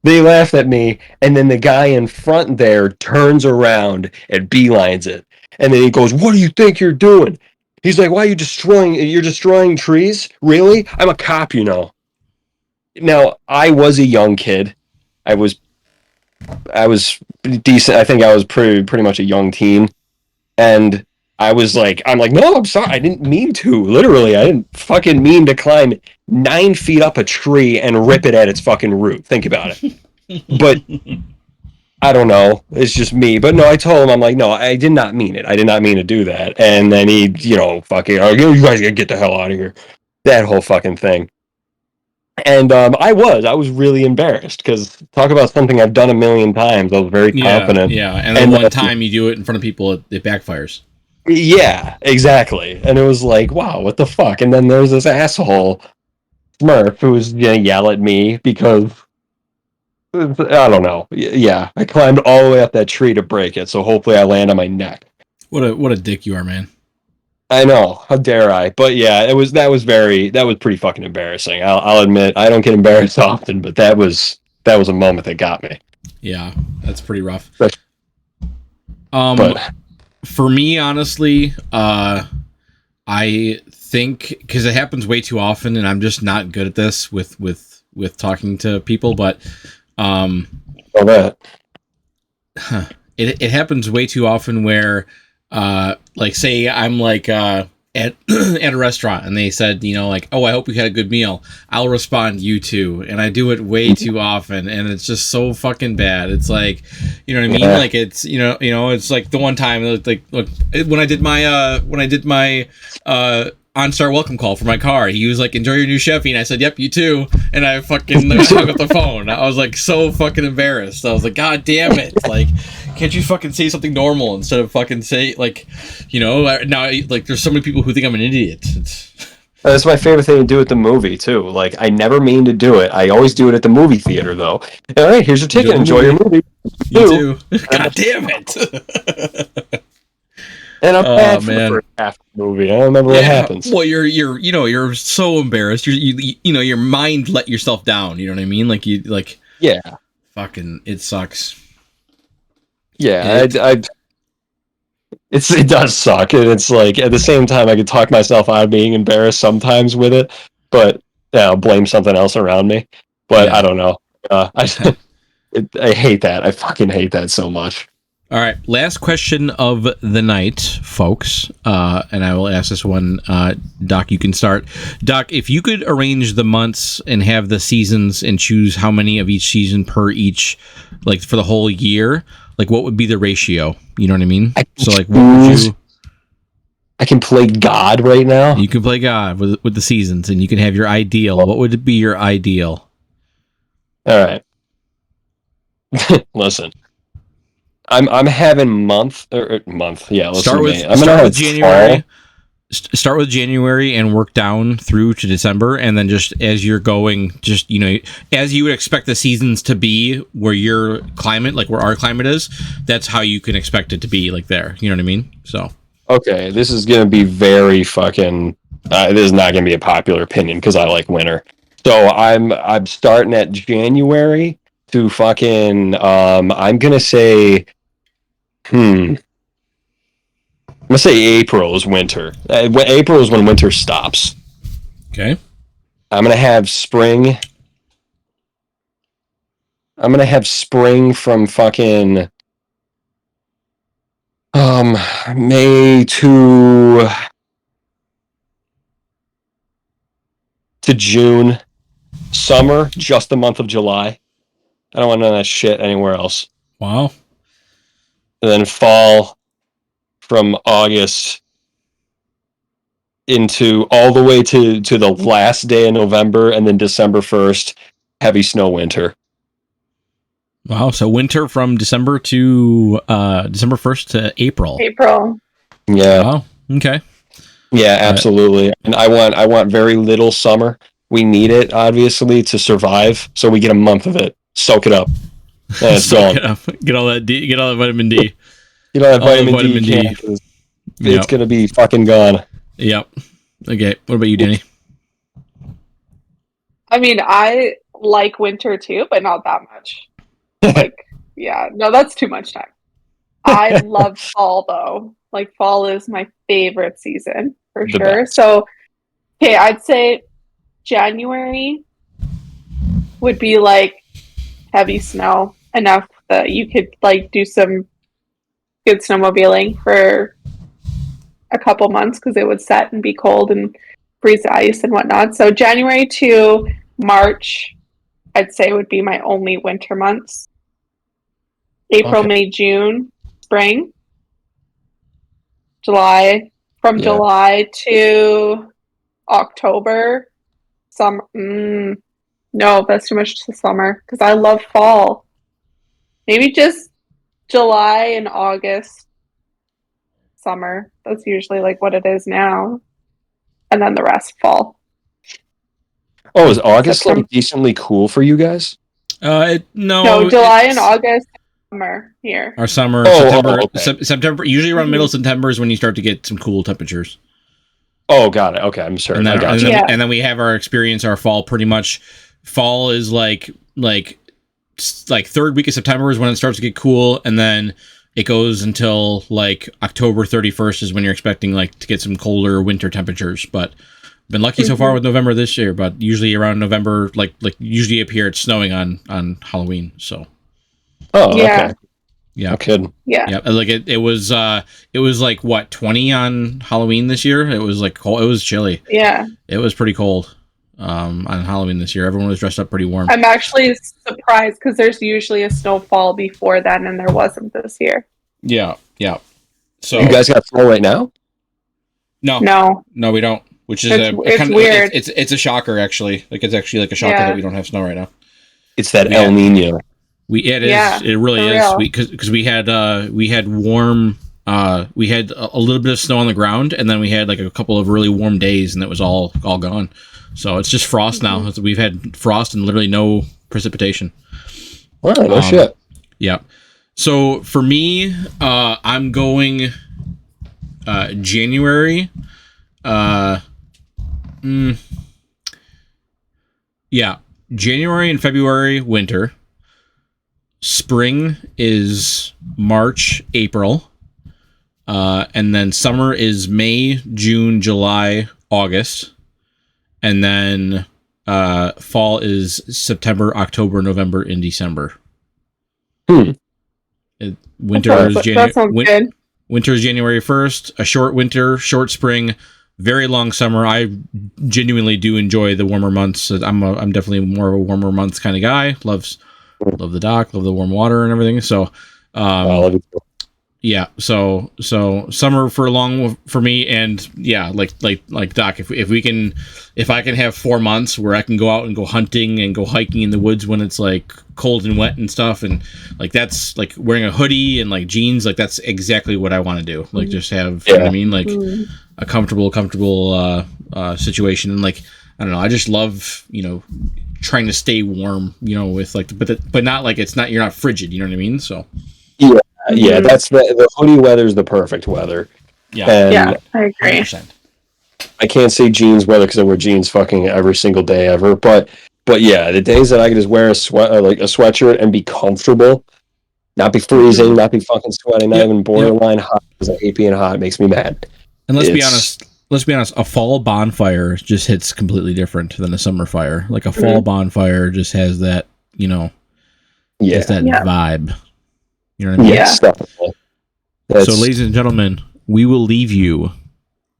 C: they laughed at me, and then the guy in front there turns around and beelines it. And then he goes, "What do you think you're doing?" He's like, "Why are you you're destroying trees? Really? I'm a cop, you know." Now, I was a young kid. I was decent. I think I was pretty much a young teen. And I was like, I'm like, no, I'm sorry. I didn't mean to. Literally, I didn't fucking mean to climb 9 feet up a tree and rip it at its fucking root. Think about it. But I don't know. It's just me. But no, I told him, I'm like, no, I did not mean it. I did not mean to do that. And then he, fucking, oh, you guys gotta get the hell out of here. That whole fucking thing. And I was really embarrassed because talk about something I've done a million times. I was very confident.
B: Yeah. And then one time you do it in front of people, it backfires.
C: Yeah, exactly. And it was like, wow, what the fuck? And then there's this asshole Smurf who was gonna yell at me because I don't know. Yeah, I climbed all the way up that tree to break it, so hopefully I land on my neck.
B: What a dick you are, man.
C: I know. How dare I? But yeah, that was pretty fucking embarrassing. I'll admit I don't get embarrassed often, but that was a moment that got me.
B: Yeah, that's pretty rough.
C: But
B: for me, honestly, I think because it happens way too often, and I'm just not good at this with talking to people. But it happens way too often where, like, say I'm like at at a restaurant and they said, like, oh, I hope you had a good meal. I'll respond, you too. And I do it way too often, and it's just so fucking bad. It's like, you know what I mean? Yeah. Like it's, it's like the one time, like, look, when I did my OnStar welcome call for my car, he was like, enjoy your new Chevy, and I said, yep, you too. And I fucking hung up the phone. I was like so fucking embarrassed. I was like, god damn it, like, can't you fucking say something normal instead of fucking say, like, now, like, there's so many people who think I'm an idiot.
C: That's my favorite thing to do at the movie too. Like, I never mean to do it. I always do it at the movie theater though. All right, here's your ticket. Enjoy your movie.
B: You too. God damn it.
C: And I'm bad for half the movie. I don't remember what happens.
B: Well, you're so embarrassed. Your mind let yourself down. You know what I mean? Like
C: yeah.
B: Fucking, it sucks.
C: Yeah, it does suck, and it's like at the same time I could talk myself out of being embarrassed sometimes with it, but I'll blame something else around me. But I don't know. I hate that. I fucking hate that so much.
B: All right, last question of the night, folks, and I will ask this one. Doc, you can start. Doc, if you could arrange the months and have the seasons and choose how many of each season per each, like for the whole year, like what would be the ratio? You know what I mean? So like, what would you?
C: I can play God right now.
B: You can play God with the seasons, and you can have your ideal. What would be your ideal?
C: All right. Listen. I'm having month. Yeah,
B: start with January. Start with January and work down through to December, and then just as you're going, just as you would expect the seasons to be where your climate, like where our climate is, that's how you can expect it to be, like there. You know what I mean? So
C: okay, this is gonna be very fucking. This is not gonna be a popular opinion because I like winter. So I'm starting at January to fucking. I'm gonna say. I'm gonna say April is winter. April is when winter stops.
B: Okay.
C: I'm gonna have spring. I'm gonna have spring from fucking May to June. Summer, just the month of July. I don't want none of that shit anywhere else.
B: Wow.
C: And then fall from August into all the way to the last day of November, and then December 1st, heavy snow winter.
B: Wow, so winter from December to December 1st to April.
C: Yeah.
B: Wow. Okay.
C: Yeah, absolutely. And I want very little summer. We need it, obviously, to survive. So we get a month of it. Soak it up. And it's gone.
B: Get all that vitamin D.
C: Get all that vitamin D. It's gonna be fucking gone.
B: Yep. Okay. What about you, Danny?
A: I mean, I like winter too, but not that much. Like, yeah, no, that's too much time. I love fall though. Like, fall is my favorite season for sure. Best. So, okay, I'd say January would be like heavy snow enough that you could like do some good snowmobiling for a couple months because it would set and be cold and freeze the ice and whatnot. So January to March, I'd say would be my only winter months. April,
C: Okay.
A: May, June, spring. July, from July to October, summer. No, that's too much to summer because I love fall. Maybe just July and August, summer. That's usually like what it is now. And then the rest fall.
C: Oh, is August
A: September.
C: like decently cool for you guys?
A: No, July and August, summer here.
B: Our summer,
C: okay.
B: September. Usually around middle of September is when you start to get some cool temperatures.
C: Oh, got it. Okay, I'm sorry.
B: And then we have our fall pretty much. Fall is like third week of September is when it starts to get cool, and then it goes until like October 31st is when you're expecting like to get some colder winter temperatures. But been lucky so far with November this year, but usually around November, like usually up here it's snowing on Halloween. So.
C: Oh,
A: yeah.
C: Okay.
B: Yeah.
C: No kidding.
B: Yeah. Like it was like what 20 on Halloween this year. It was like cold. It was chilly.
A: Yeah.
B: It was pretty cold. On Halloween this year, everyone was dressed up pretty warm.
A: I'm actually surprised because there's usually a snowfall before then, and there wasn't this year.
B: Yeah. So
C: you guys got snow right now?
A: No,
B: we don't. Which is
A: it's weird.
B: It's a shocker actually. Like it's actually like a shocker that we don't have snow right now.
C: It's that El Nino.
B: It really is because we had warm. We had a little bit of snow on the ground, and then we had like a couple of really warm days, and it was all gone. So it's just frost now. We've had frost and literally no precipitation.
C: Wow, no shit.
B: Yeah. So for me, I'm going January. January and February, winter. Spring is March, April. And then summer is May, June, July, August. And then fall is September, October, November, and December.
C: Winter
B: is January 1st, a short winter, short spring, very long summer. I genuinely do enjoy the warmer months. I'm definitely more of a warmer months kind of guy. Love the dock, love the warm water and everything. So, yeah. So summer for me, and yeah, like Doc, if I can have 4 months where I can go out and go hunting and go hiking in the woods when it's like cold and wet and stuff, and like that's like wearing a hoodie and like jeans, like that's exactly what I want to do. Like just have, you know what I mean, like a comfortable situation, and like I don't know, I just love trying to stay warm, with like but not like you're not frigid, you know what I mean? So
C: yeah, that's the hoodie weather is the perfect weather.
B: Yeah,
C: and
A: I agree.
B: 100%.
C: I can't say jeans weather because I wear jeans fucking every single day ever. But yeah, the days that I can just wear a sweatshirt and be comfortable, not be freezing, not be fucking sweating, not even borderline hot because I hate being hot. It makes me mad.
B: And let's be honest, a fall bonfire just hits completely different than a summer fire. Like a fall bonfire just has that, just that vibe. You know what I mean?
C: Yes, definitely.
B: So, ladies and gentlemen, we will leave you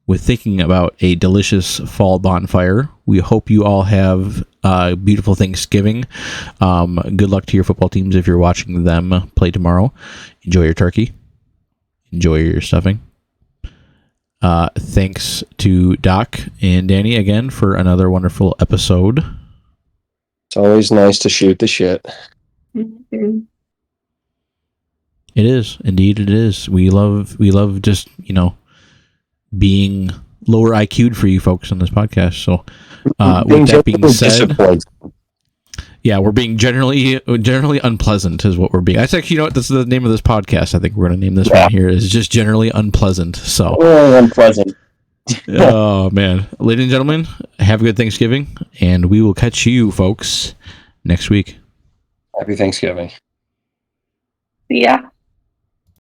B: with thinking about a delicious fall bonfire. We hope you all have a beautiful Thanksgiving. Good luck to your football teams if you're watching them play tomorrow. Enjoy your turkey. Enjoy your stuffing. Thanks to Doc and Danny again for another wonderful episode.
C: It's always nice to shoot the shit.
A: Mm-hmm.
B: It is. Indeed it is. We love just, being lower IQ'd for you folks on this podcast. So with that being said, we're being generally unpleasant is what we're being. That's actually, this is the name of this podcast. I think we're going to name this one here is just generally unpleasant. So
C: unpleasant.
B: Oh man, ladies and gentlemen, have a good Thanksgiving, and we will catch you folks next week.
C: Happy Thanksgiving.
A: See ya.